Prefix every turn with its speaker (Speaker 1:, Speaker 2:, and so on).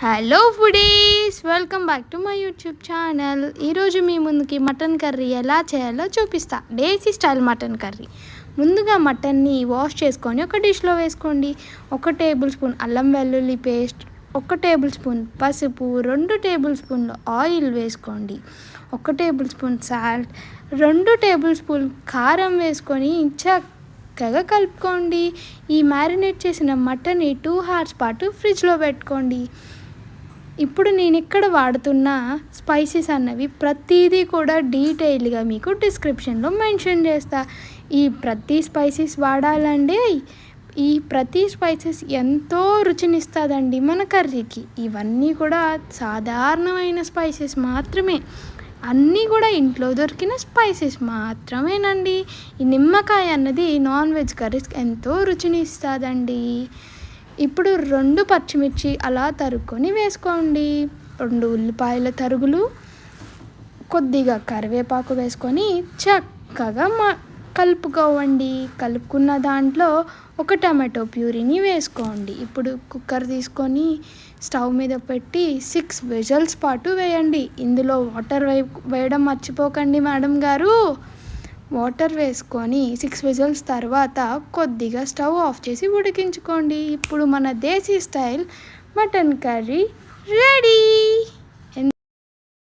Speaker 1: Hello foodies, welcome back to my YouTube channel. ఈరోజు మీ ముందుకి mutton curry ఎలా చేయాలో చూపిస్తా. దేశీ స్టైల్ మటన్ కర్రీ. ముందుగా మటన్ని వాష్ చేసుకొని ఒక డిష్లో వేసుకోండి. 1 టేబుల్ స్పూన్ అల్లం వెల్లుల్లి పేస్ట్, 1 టేబుల్ స్పూన్ పసుపు, 2 టేబుల్ స్పూన్ల ఆయిల్ వేసుకోండి. 1 table spoon salt, 2 table spoon కారం వేసుకొని చక్కగా కలుపుకోండి. ఈ మ్యారినేట్ చేసిన మటన్ని 2 hours పాటు ఫ్రిడ్జ్లో పెట్టుకోండి. ఇప్పుడు నేను ఇక్కడ వాడుతున్న స్పైసెస్ అన్నవి ప్రతిదీ కూడా డీటెయిల్గా మీకు డిస్క్రిప్షన్లో మెన్షన్ చేస్తా. ఈ ప్రతి స్పైసెస్ వాడాలంటే ఈ ప్రతి స్పైసెస్ ఎంతో రుచినిస్తుందండి మన కర్రీకి. ఇవన్నీ కూడా సాధారణమైన స్పైసెస్ మాత్రమే, అన్నీ కూడా ఇంట్లో దొరికిన స్పైసెస్ మాత్రమేనండి. ఈ నిమ్మకాయ అన్నది నాన్ వెజ్ కర్రీస్కి ఎంతో రుచినిస్తుందండి. ఇప్పుడు 2 పచ్చిమిర్చి అలా తరుక్కొని వేసుకోండి. 2 ఉల్లిపాయల తరుగులు, కొద్దిగా కరివేపాకు వేసుకొని చక్కగా కలుపుకోవండి. కలుపుకున్న దాంట్లో 1 టమాటో ప్యూరీని వేసుకోండి. ఇప్పుడు కుక్కర్ తీసుకొని స్టవ్ మీద పెట్టి 6 విజిల్స్ పాటు వేయండి. ఇందులో వాటర్ వేయడం మర్చిపోకండి మేడం గారు. వాటర్ వేసుకొని 6 విజిల్స్ తర్వాత కొద్దిగా స్టవ్ ఆఫ్ చేసి ఉడికించుకోండి. ఇప్పుడు మన దేశీ స్టైల్ మటన్ కర్రీ రెడీ.